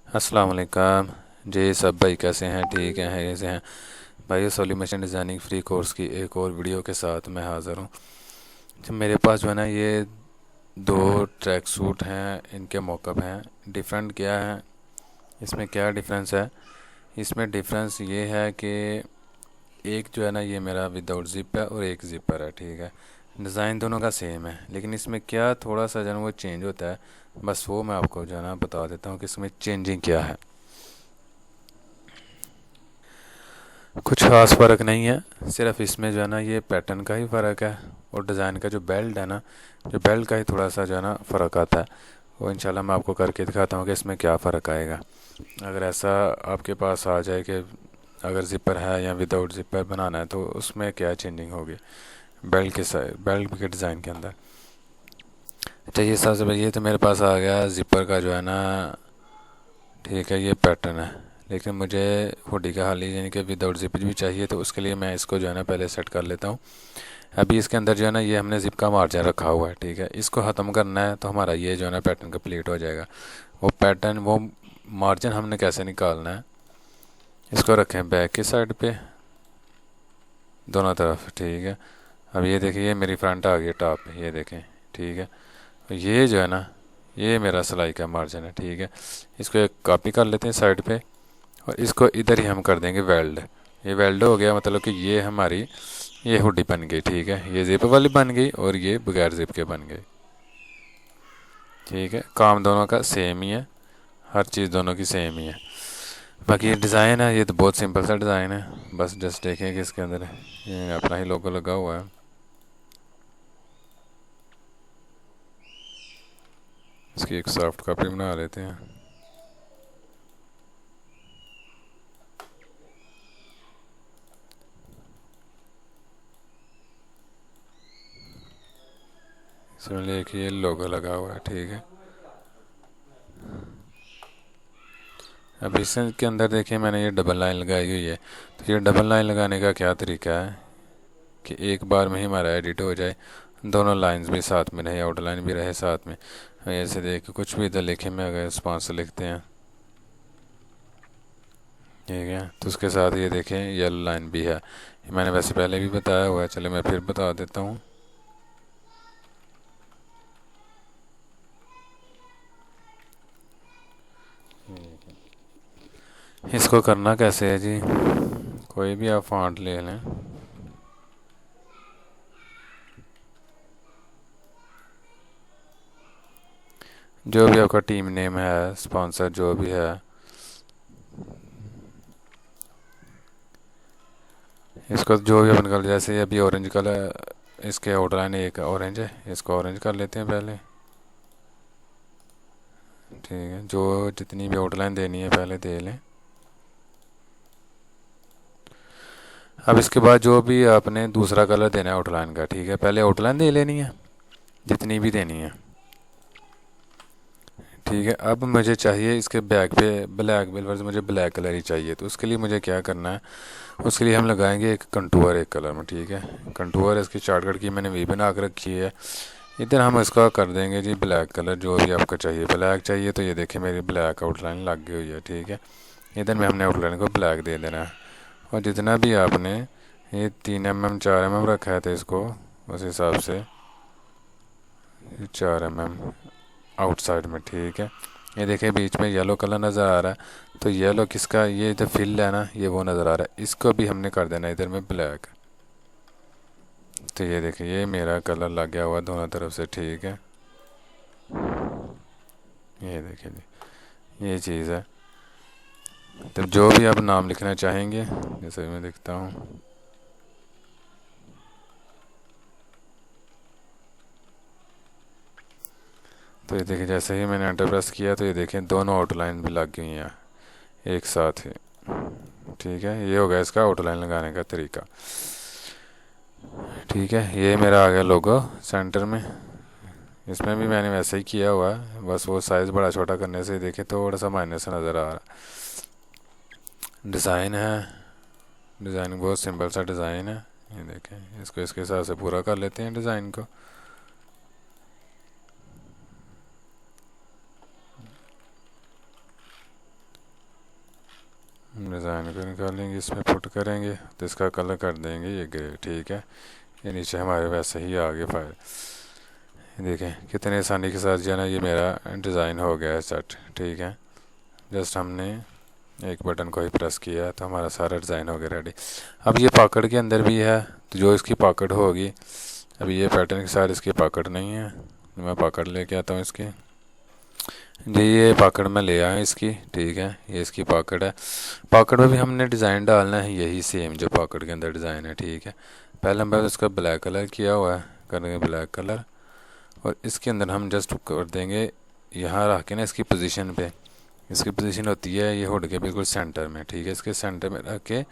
अस्सलाम वालेकुम जी। सब भाई कैसे हैं? ठीक हैं? कैसे हैं भाई? सोली मशीन डिज़ाइनिंग फ्री कोर्स की एक और वीडियो के साथ मैं हाज़िर हूँ। जो मेरे पास जो है ना, ये दो ट्रैक सूट हैं, इनके मॉकअप हैं। डिफरेंट क्या है इसमें? क्या डिफरेंस है इसमें? डिफरेंस ये है कि एक जो है ना, ये मेरा विदाउट जिप है और एक जिपर है। ठीक है, डिज़ाइन दोनों का सेम है, लेकिन इसमें क्या थोड़ा सा जो है ना वो चेंज होता है। बस वो मैं आपको जो है ना बता देता हूँ कि इसमें चेंजिंग क्या है। कुछ खास फ़र्क नहीं है, सिर्फ इसमें जो है ना ये पैटर्न का ही फ़र्क है, और डिज़ाइन का जो बेल्ट है ना, जो बेल्ट का ही थोड़ा सा जो है ना फ़र्क आता है। वो इंशाल्लाह मैं आपको करके दिखाता हूँ कि इसमें क्या फ़र्क आएगा। अगर ऐसा आपके पास आ जाए कि अगर ज़िपर है या विदाउट ज़िपर बनाना है तो उसमें क्या चेंजिंग होगी बेल्ट के साइड, बेल्ट के डिज़ाइन के अंदर। अच्छा, ये सबसे पहले ये तो मेरे पास आ गया ज़िपर का जो है ना। ठीक है, ये पैटर्न है, लेकिन मुझे हुडी का हाल ही यानी कि विदाउट जिप भी चाहिए, तो उसके लिए मैं इसको जो है ना पहले सेट कर लेता हूँ। अभी इसके अंदर जो है ना, ये हमने जिप का मार्जिन रखा हुआ है। ठीक है, इसको ख़त्म करना है तो हमारा ये जो है ना पैटर्न कंप्लीट हो जाएगा। वो पैटर्न, वो मार्जिन हमने कैसे निकालना है? इसको रखें बैक की साइड पे दोनों तरफ। ठीक है, अब ये देखिए, ये मेरी फ्रंट आ गई टॉप पे, ये देखें। ठीक है, ये जो है ना, ये मेरा सिलाई का मार्जिन है। ठीक है, इसको एक कॉपी कर लेते हैं साइड पे, और इसको इधर ही हम कर देंगे वेल्ड। ये वेल्ड हो गया, मतलब कि ये हमारी ये हुडी बन गई। ठीक है, ये जिप वाली बन गई और ये बगैर जिप के बन गई। ठीक है, काम दोनों का सेम ही है, हर चीज़ दोनों की सेम ही है। बाकी ये डिज़ाइन है, ये तो बहुत सिंपल सा डिज़ाइन है। बस जस्ट देखें कि इसके अंदर ये अपना ही लोगो लगा हुआ है। इसकी एक सॉफ्ट कॉपी बना लेते हैं। इसमें एक ये लोगो लगा हुआ है। ठीक है, अब इसके अंदर देखिए, मैंने ये डबल लाइन लगाई हुई है। तो ये डबल लाइन लगाने का क्या तरीका है कि एक बार में ही हमारा एडिट हो जाए, दोनों लाइंस भी साथ में रहे, आउटलाइन भी रहे साथ में। ऐसे देख कुछ भी इधर लिखे में अगर स्पॉन्सर लिखते हैं, ठीक है, तो उसके साथ ये देखें येलो लाइन भी है। ये मैंने वैसे पहले भी बताया हुआ है, चले मैं फिर बता देता हूँ। इसको करना कैसे है जी? कोई भी आप फॉन्ट ले लें, जो भी आपका टीम नेम है, स्पॉन्सर जो भी है, इसको जो भी अपन कर, जैसे अभी ऑरेंज कलर इसके आउटलाइन एक ऑरेंज है, इसको ऑरेंज कर लेते हैं पहले। ठीक है, जो जितनी भी आउटलाइन देनी है पहले दे लें। अब इसके बाद जो भी आपने दूसरा कलर देना है आउटलाइन का, ठीक है, पहले आउटलाइन दे लेनी है जितनी भी देनी है। ठीक है, अब मुझे चाहिए इसके बैक पे ब्लैक, बिलवर्स मुझे ब्लैक कलर ही चाहिए। तो उसके लिए मुझे क्या करना है? उसके लिए हम लगाएंगे एक कंटूर एक कलर में। ठीक है, कंटूर इसकी शॉर्टकट की मैंने वी बना के रखी है। इधर हम इसका कर देंगे जी ब्लैक कलर, जो भी आपको चाहिए। ब्लैक चाहिए तो ये देखिए मेरी ब्लैक आउटलाइन लग गई हुई है। ठीक है, इधर में हमने आउटलाइन को ब्लैक दे देना है। और जितना भी आपने ये 3 mm 4 mm रखा है, तो इसको उस हिसाब से 4 mm आउटसाइड में। ठीक है, ये देखिए बीच में येलो कलर नज़र आ रहा है, तो येलो किसका? ये जो फिल है ना, ये वो नज़र आ रहा है, इसको भी हमने कर देना इधर में ब्लैक। तो ये देखिए, ये मेरा कलर लग गया हुआ दोनों तरफ से। ठीक है, ये देखिए जी, ये चीज़ है। तो जो भी आप नाम लिखना चाहेंगे, जैसे मैं लिखता हूँ, तो ये देखिए जैसे ही मैंने एंटर प्रेस किया तो ये देखें दोनों आउटलाइन भी लग गई हैं एक साथ ही। ठीक है, ये हो गया इसका आउटलाइन लगाने का तरीका। ठीक है, ये मेरा आ गया लोगो सेंटर में। इसमें भी मैंने वैसे ही किया हुआ है, बस वो साइज़ बड़ा छोटा करने से देखे थोड़ा सा माइनस नज़र आ रहा। डिज़ाइन है, डिज़ाइन बहुत सिंपल सा डिज़ाइन है। ये देखें, इसको इसके हिसाब से पूरा कर लेते हैं डिज़ाइन को। डिज़ाइन को निकालेंगे, इसमें पुट करेंगे तो इसका कलर कर देंगे ये ग्रे। ठीक है, ये नीचे हमारे वैसे ही आगे फाइल। देखें कितने आसानी के साथ जो है ना ये मेरा डिज़ाइन हो गया है सेट। ठीक है, जस्ट हमने एक बटन को ही प्रेस किया तो हमारा सारा डिज़ाइन हो गया रेडी। अब ये पॉकेट के अंदर भी है, तो जो इसकी पॉकेट होगी, अभी ये पैटर्न के साथ इसकी पॉकेट नहीं है, मैं पॉकेट लेके आता हूँ इसकी जी। ये पॉकेट में ले आया इसकी। ठीक है, ये इसकी पॉकेट है। पॉकेट में भी हमने डिज़ाइन डालना है यही सेम जो पॉकेट के अंदर डिज़ाइन है। ठीक है, पहले हमने इसका ब्लैक कलर किया हुआ है, करेंगे ब्लैक कलर, और इसके अंदर हम जस्ट कर देंगे यहाँ रख के ना इसकी पोजीशन पे। इसकी पोजीशन होती है ये हुड के बिल्कुल सेंटर में। ठीक है, इसके सेंटर में रख के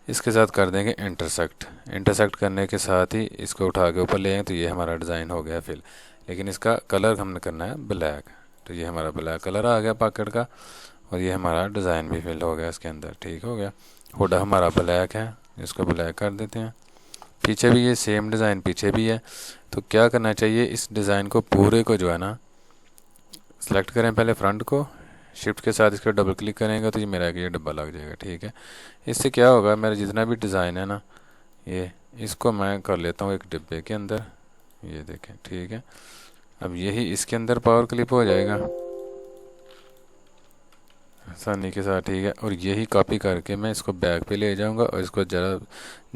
इसके साथ कर देंगे इंटरसेक्ट। इंटरसेक्ट करने के साथ ही इसको उठा के ऊपर ले आएंगे तो ये हमारा डिज़ाइन हो गया फिल। लेकिन इसका कलर हमने करना है ब्लैक, तो ये हमारा ब्लैक कलर आ गया पॉकेट का, और ये हमारा डिज़ाइन भी फिल हो गया इसके अंदर। ठीक हो गया, हुड हमारा ब्लैक है, इसको ब्लैक कर देते हैं। पीछे भी ये सेम डिज़ाइन पीछे भी है, तो क्या करना चाहिए, इस डिज़ाइन को पूरे को जो है ना सेलेक्ट करें पहले फ्रंट को, शिफ्ट के साथ इसका डबल क्लिक करेंगे तो ये मेरा ये डब्बा लग जाएगा। ठीक है, इससे क्या होगा, मेरा जितना भी डिज़ाइन है ना ये, इसको मैं कर लेता हूँ एक डिब्बे के अंदर, ये देखें। ठीक है, अब यही इसके अंदर पावर क्लिप हो जाएगा आसानी के साथ। ठीक है, और यही कॉपी करके मैं इसको बैक पे ले जाऊंगा और इसको ज़रा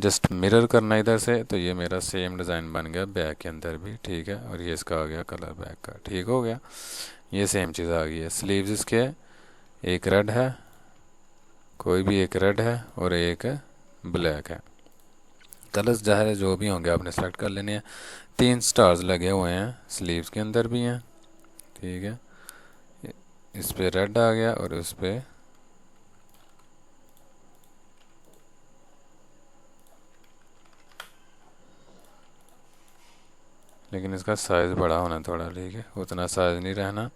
जस्ट मिरर करना इधर से, तो ये मेरा सेम डिज़ाइन बन गया बैक के अंदर भी। ठीक है, और ये इसका आ गया कलर बैक का। ठीक हो गया, ये सेम चीज़ आ गई है। स्लीव्स इसके एक रेड है, कोई भी एक रेड है और एक ब्लैक है। कलर्स जाहिर है जो भी होंगे आपने सेलेक्ट कर लेने हैं। 3 स्टार्स लगे हुए हैं, स्लीव्स के अंदर भी हैं। ठीक है, इस पे रेड आ गया और उस पे लेकिन इसका साइज़ बड़ा होना थोड़ा। ठीक है, उतना साइज़ नहीं रहना,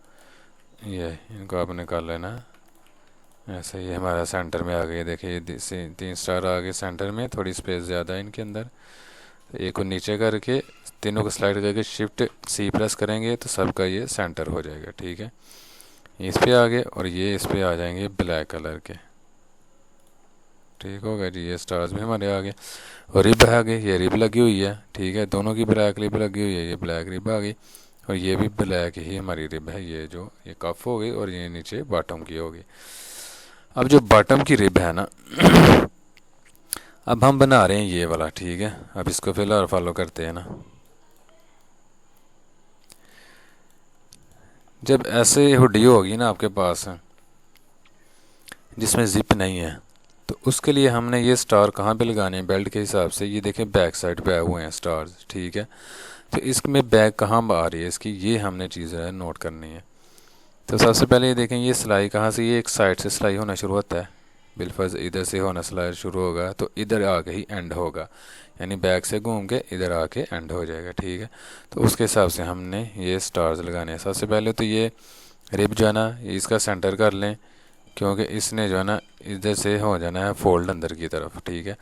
ये इनको आपने कर लेना ऐसे। ही हमारा सेंटर में आ गई, देखिए 3 स्टार आ गए सेंटर में, थोड़ी स्पेस ज़्यादा है इनके अंदर। तो एक को नीचे करके तीनों को स्लाइड करके शिफ्ट सी प्रेस करेंगे तो सबका ये सेंटर हो जाएगा। ठीक है, इस पे आ गए और ये इस पे आ जाएंगे ब्लैक कलर के। ठीक हो गया जी, ये स्टार्स भी हमारे आ गए और रिब आ गई, ये रिब लगी हुई है। ठीक है, दोनों की ब्लैक रिब लगी हुई है, ये ब्लैक रिब आ गई और ये भी ब्लैक ही हमारी रिब है। ये जो ये कफ हो गई और ये नीचे बॉटम की होगी। अब जो बॉटम की रिब है ना अब हम बना रहे हैं ये वाला। ठीक है, अब इसको फिलहाल फॉलो करते हैं ना। जब ऐसे हुडी होगी ना आपके पास जिसमें जिप नहीं है, तो उसके लिए हमने ये स्टार कहाँ पे लगाने हैं बेल्ट के हिसाब से। ये देखें बैक साइड पे आए हुए हैं स्टार्स। ठीक है, तो इसमें बैक कहाँ आ रही है इसकी, ये हमने चीज़ है नोट करनी है। तो सबसे पहले ये देखें ये सिलाई कहाँ से, ये एक साइड से सिलाई होना शुरू होता है। बिलफर्ज इधर से होना सिलाई शुरू होगा तो इधर आके ही एंड होगा, यानी बैक से घूम के इधर आके एंड हो जाएगा। ठीक है, तो उसके हिसाब से हमने ये स्टार्स लगाने हैं। सबसे पहले तो ये रिब जो है ना इसका सेंटर कर लें, क्योंकि इसने जो है ना इधर से हो जाना है फोल्ड अंदर की तरफ। ठीक है,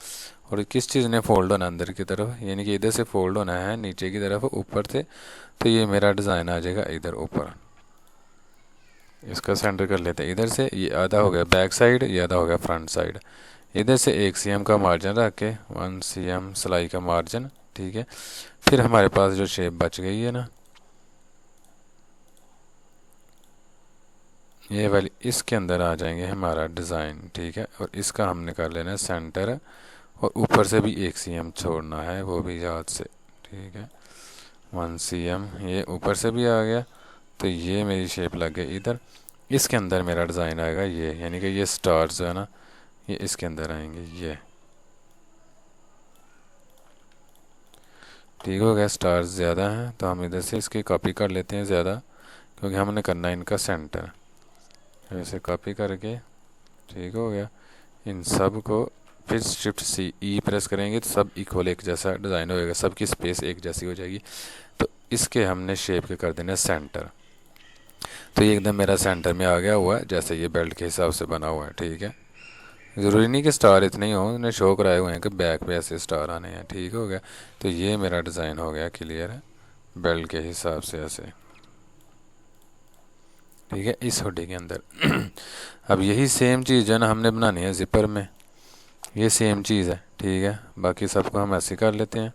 और किस चीज़ ने फोल्ड होना अंदर की तरफ, यानी कि इधर से फोल्ड होना है नीचे की तरफ ऊपर से, तो ये मेरा डिज़ाइन आ जाएगा इधर ऊपर। इसका सेंटर कर लेते हैं इधर से, ये आधा हो गया बैक साइड, ये आधा हो गया फ्रंट साइड। इधर से 1 cm का मार्जिन रख के 1 cm सिलाई का मार्जिन। ठीक है, फिर हमारे पास जो शेप बच गई है ना ये वाली, इसके अंदर आ जाएंगे हमारा डिज़ाइन। ठीक है, और इसका हमने कर लेना है सेंटर, और ऊपर से भी 1 cm छोड़ना है, वो भी याद से। ठीक है, 1 cm ये ऊपर से भी आ गया, तो ये मेरी शेप लग गई इधर। इसके अंदर मेरा डिज़ाइन आएगा ये, यानी कि ये स्टार्स जो है ना ये इसके अंदर आएंगे ये। ठीक हो गया, स्टार्स ज़्यादा हैं तो हम इधर से इसकी कॉपी कर लेते हैं ज़्यादा, क्योंकि हमने करना है इनका सेंटर। ऐसे कॉपी करके ठीक हो गया, इन सब को फिर शिफ्ट सी ई प्रेस करेंगे तो सब इक्वल एक जैसा डिज़ाइन होएगा, सबकी स्पेस एक जैसी हो जाएगी। तो इसके हमने शेप के कर देना सेंटर, तो ये एकदम मेरा सेंटर में आ गया हुआ है जैसे ये बेल्ट के हिसाब से बना हुआ है। ठीक है, ज़रूरी नहीं कि स्टार इतने ही हों, उन्हें शो कराए हुए हैं कि बैक पे ऐसे स्टार आने हैं। ठीक हो गया, तो ये मेरा डिज़ाइन हो गया क्लियर है बेल्ट के हिसाब से ऐसे। ठीक है, इस हुडी के अंदर अब यही सेम चीज़ जो है ना हमने बनानी है ज़िपर में, ये सेम चीज़ है, ठीक है। बाकी सबको हम ऐसे कर लेते हैं।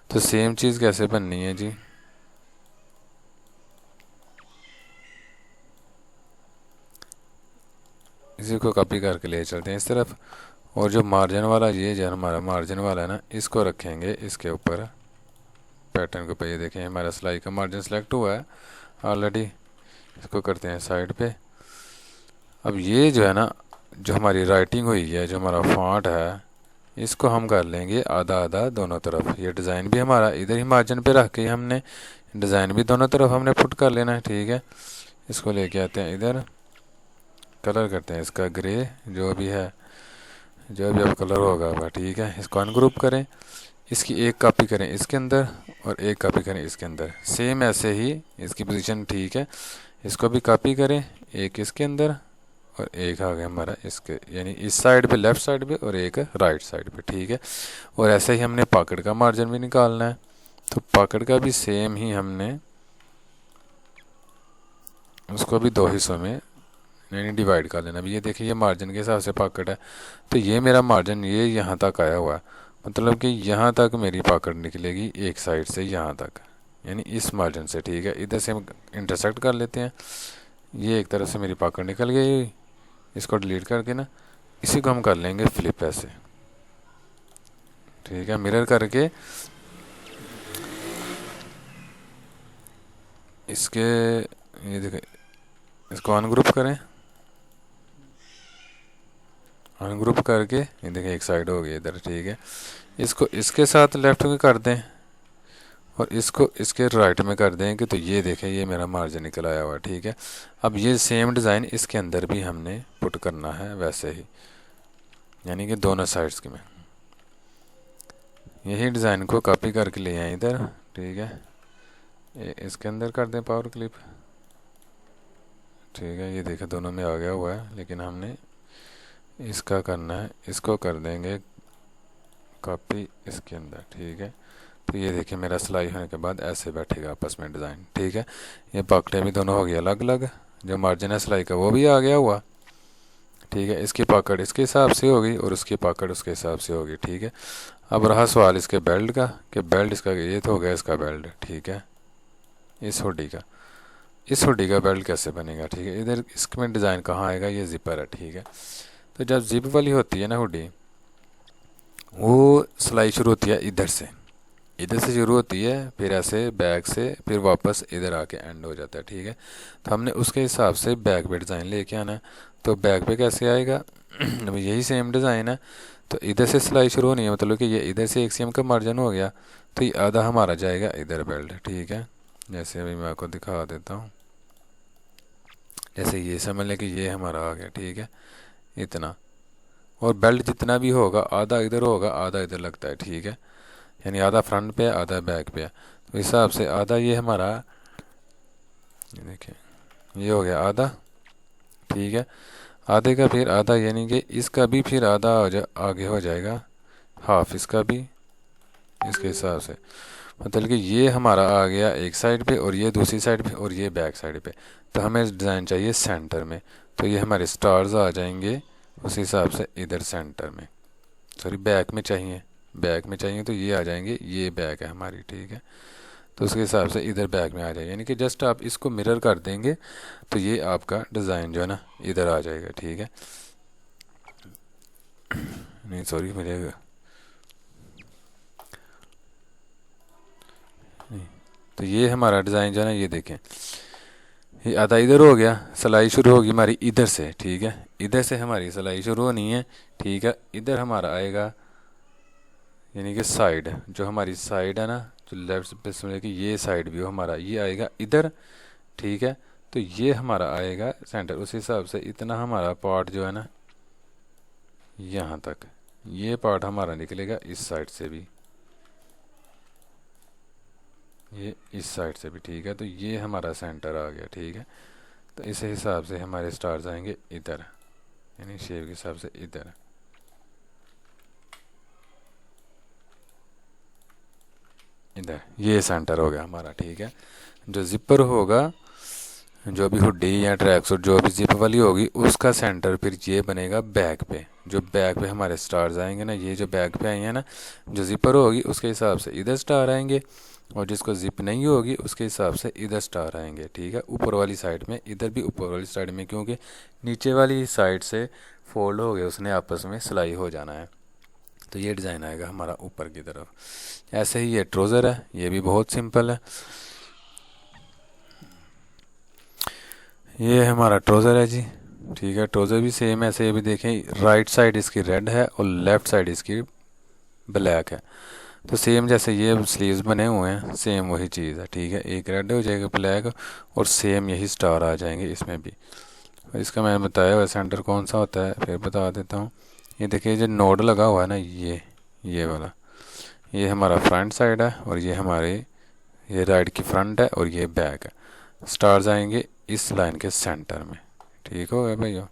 तो सेम चीज़ कैसे बननी है जी, इसी को कॉपी करके ले चलते हैं इस तरफ। और जो मार्जिन वाला, ये जो हमारा मार्जिन वाला है ना, इसको रखेंगे इसके ऊपर पैटर्न के ऊपर। ये देखें हमारा सिलाई का मार्जिन सेलेक्ट हुआ है ऑलरेडी, इसको करते हैं साइड पे। अब ये जो है ना, जो हमारी राइटिंग हुई है, जो हमारा फॉन्ट है, इसको हम कर लेंगे आधा आधा दोनों तरफ। ये डिज़ाइन भी हमारा इधर ही मार्जिन पे रख के हमने डिज़ाइन भी दोनों तरफ हमने पुट कर लेना है, ठीक है। इसको लेके आते हैं इधर, कलर करते हैं इसका ग्रे, जो भी है, जो भी अब कलर होगा वह, ठीक है। इसको अनग्रुप करें, इसकी एक कॉपी करें इसके अंदर और एक कॉपी करें इसके अंदर, सेम ऐसे ही इसकी पोजीशन, ठीक है। इसको भी कॉपी करें, एक इसके अंदर और एक आ गया हमारा इसके, यानी इस साइड पे, लेफ़्ट साइड पे, और एक राइट साइड पे, ठीक है। और ऐसे ही हमने पॉकेट का मार्जिन भी निकालना है, तो पॉकेट का भी सेम ही हमने उसको भी दो हिस्सों में यानी डिवाइड कर लेना। अब ये देखिए, ये मार्जिन के हिसाब से पॉकेट है, तो ये मेरा मार्जिन ये यहाँ तक आया हुआ है, मतलब कि यहाँ तक मेरी पॉकेट निकलेगी एक साइड से यहाँ तक, यानी इस मार्जिन से, ठीक है। इधर से हम इंटरसेक्ट कर लेते हैं, ये एक तरफ से मेरी पॉकेट निकल गई, इसको डिलीट करके ना इसी को हम कर लेंगे फ्लिप ऐसे, ठीक है। मिरर करके इसके, ये देखिए, इसको अनग्रुप करें, अनग्रुप करके ये देखिए एक साइड हो गई इधर, ठीक है। इसको इसके साथ लेफ्ट में कर दें और इसको इसके राइट में कर दें कि, तो ये देखें ये मेरा मार्जिन निकल आया हुआ, ठीक है। अब ये सेम डिज़ाइन इसके अंदर भी हमने पुट करना है वैसे ही, यानी कि दोनों साइड्स के में यही डिज़ाइन को कॉपी करके ले आए इधर, ठीक है। इसके अंदर कर दें पावर क्लिप, ठीक है। ये देखें दोनों में आ गया हुआ है, लेकिन हमने इसका करना है, इसको कर देंगे कॉपी इसके अंदर, ठीक है। तो ये देखिए मेरा सिलाई होने के बाद ऐसे बैठेगा आपस में डिज़ाइन, ठीक है। ये पॉकेटें भी दोनों हो गई अलग अलग, जो मार्जिन है सिलाई का वो भी आ गया हुआ, ठीक है। इसकी पॉकेट इसके हिसाब से होगी और उसकी पॉकेट उसके हिसाब से होगी, ठीक है। अब रहा सवाल इसके बेल्ट का, कि बेल्ट इसका ये तो हो गया इसका बेल्ट, ठीक है। इस हुडी का, इस हुडी का बेल्ट कैसे बनेगा, ठीक है। इधर इसमें डिज़ाइन कहाँ आएगा, ये जिपर है, ठीक है। तो जब जिप वाली होती है ना हुडी, वो सिलाई शुरू होती है इधर से, इधर से शुरू होती है, फिर ऐसे बैक से, फिर वापस इधर आके एंड हो जाता है, ठीक है। तो हमने उसके हिसाब से बैक पे डिज़ाइन लेके आना है। तो बैक पे कैसे आएगा अब यही सेम डिज़ाइन है, तो इधर से सिलाई शुरू होनी है, मतलब कि ये इधर से 1 cm का मार्जिन हो गया, तो ये आधा हमारा जाएगा इधर बेल्ट, ठीक है। जैसे अभी मैं आपको दिखा देता हूँ, जैसे ये समझ लें कि ये हमारा आ गया, ठीक है, इतना। और बेल्ट जितना भी होगा आधा इधर होगा आधा इधर लगता है, ठीक है। यानी आधा फ्रंट पे आधा बैक पे, तो हिसाब से आधा ये हमारा, ये देखिए ये हो गया आधा, ठीक है। आधे का फिर आधा, यानी कि इसका भी फिर आधा आगे हो जाएगा, हाफ इसका भी इसके हिसाब से, मतलब कि ये हमारा आ गया एक साइड पे और ये दूसरी साइड पे और ये बैक साइड पे। तो हमें डिज़ाइन चाहिए सेंटर में, तो ये हमारे स्टार्स आ जाएंगे उस हिसाब से इधर सेंटर में, सॉरी बैक में चाहिए, बैक में चाहिए तो ये आ जाएंगे, ये बैक है हमारी, ठीक है। तो उसके हिसाब से इधर बैक में आ जाएगा, यानी कि जस्ट आप इसको मिरर कर देंगे तो ये आपका डिज़ाइन जो है ना इधर आ जाएगा, ठीक है। नहीं सॉरी मिलेगा नहीं, तो ये हमारा डिज़ाइन जो है ना, ये देखें ये आधा इधर हो गया, सिलाई शुरू होगी हमारी इधर से, ठीक है। इधर से हमारी सिलाई शुरू होनी है, ठीक है। इधर हमारा आएगा, यानी कि साइड, जो हमारी साइड है ना, जो लेफ्ट पे समझे कि ये साइड व्यू हमारा ये आएगा इधर, ठीक है। तो ये हमारा आएगा सेंटर, उस हिसाब से इतना हमारा पार्ट जो है ना यहाँ तक, ये पार्ट हमारा निकलेगा इस साइड से भी, ये इस साइड से भी, ठीक है। तो ये हमारा सेंटर आ गया, ठीक है। तो इस हिसाब से हमारे स्टार्स आएंगे इधर, यानी शेप के हिसाब से इधर, इधर ये सेंटर हो गया हमारा, ठीक है। जो जिपर होगा जो भी हुडी या ट्रैक सूट जो भी जिप वाली होगी उसका सेंटर फिर ये बनेगा बैक पे। जो बैक पे हमारे स्टार्स आएंगे ना, ये जो बैक पे आएंगे हैं ना, जो जिपर होगी उसके हिसाब से इधर स्टार आएंगे, और जिसको जिप नहीं होगी उसके हिसाब से इधर स्टार आएंगे। ठीक है, ऊपर वाली साइड में, इधर भी ऊपर वाली साइड में, क्योंकि नीचे वाली साइड से फोल्ड हो गए उसने आपस में सिलाई हो जाना है। तो ये डिज़ाइन आएगा हमारा ऊपर की तरफ। ऐसे ही ये ट्राउज़र है, ये भी बहुत सिंपल है। ये हमारा ट्राउज़र है जी। ठीक है, ट्राउज़र भी सेम ऐसे, ये भी देखें राइट साइड इसकी रेड है और लेफ़्ट साइड इसकी ब्लैक है। तो सेम जैसे ये स्लीव्स बने हुए हैं सेम वही चीज़ है। ठीक है, एक रेड हो जाएगा ब्लैक, और सेम यही स्टार आ जाएंगे इसमें भी। और इसका मैंने बताया हुआ सेंटर कौन सा होता है, फिर बता देता हूँ। ये देखिए जो नोड लगा हुआ है ना, ये वाला, ये हमारा फ्रंट साइड है, और ये हमारे ये राइट की फ्रंट है, और ये बैक है। स्टार्स आएंगे इस लाइन के सेंटर में। ठीक हो गया भैया,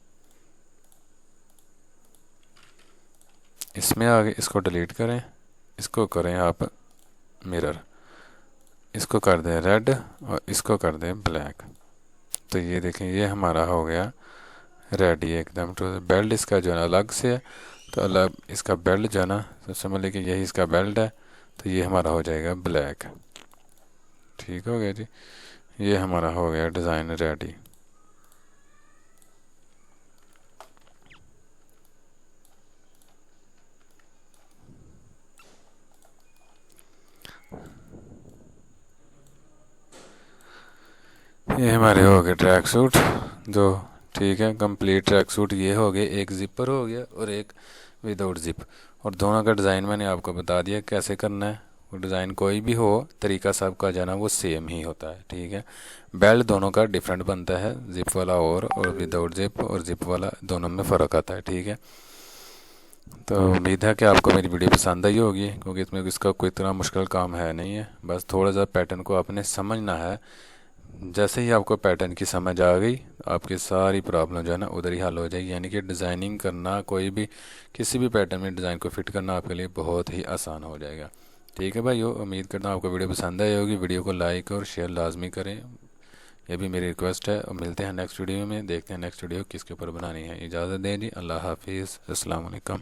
इसमें आगे इसको डिलीट करें, इसको करें आप मिरर, इसको कर दें रेड और इसको कर दें ब्लैक। तो ये देखें ये हमारा हो गया रेड, ये एकदम। तो बेल्ट इसका जो है अलग से है, तो अलग इसका बेल्ट जो है ना, तो समझ लीजिए यही इसका बेल्ट है, तो ये हमारा हो जाएगा ब्लैक। ठीक हो गया जी, ये हमारा हो गया डिज़ाइन रेडी। ये हमारे हो गए ट्रैक सूट जो। ठीक है, कंप्लीट ट्रैक सूट ये हो गए, एक जिपर हो गया और एक विदाउट जिप। और दोनों का डिज़ाइन मैंने आपको बता दिया कैसे करना है। वो डिज़ाइन कोई भी हो, तरीका सबका जो है ना वो सेम ही होता है। ठीक है, बेल्ट दोनों का डिफरेंट बनता है, जिप वाला और विदाउट जिप, और जिप वाला दोनों में फ़र्क आता है। ठीक है, तो उम्मीद है कि आपको मेरी वीडियो पसंद आई होगी, क्योंकि इसमें इसका कोई इतना मुश्किल काम है नहीं है। बस थोड़ा सा पैटर्न को आपने समझना है। जैसे ही आपको पैटर्न की समझ आ गई, आपकी सारी प्रॉब्लम जो है ना उधर ही हल हो जाएगी। यानी कि डिज़ाइनिंग करना, कोई भी किसी भी पैटर्न में डिज़ाइन को फिट करना आपके लिए बहुत ही आसान हो जाएगा। ठीक है भाइयों, उम्मीद करता हूँ आपको वीडियो पसंद आई होगी। वीडियो को लाइक और शेयर लाजमी करें, ये भी मेरी रिक्वेस्ट है। और मिलते हैं नेक्स्ट वीडियो में, देखते हैं नेक्स्ट वीडियो किसके ऊपर बनानी है। इजाज़त दें जी, अल्लाह हाफिज़, अस्सलाम वालेकुम।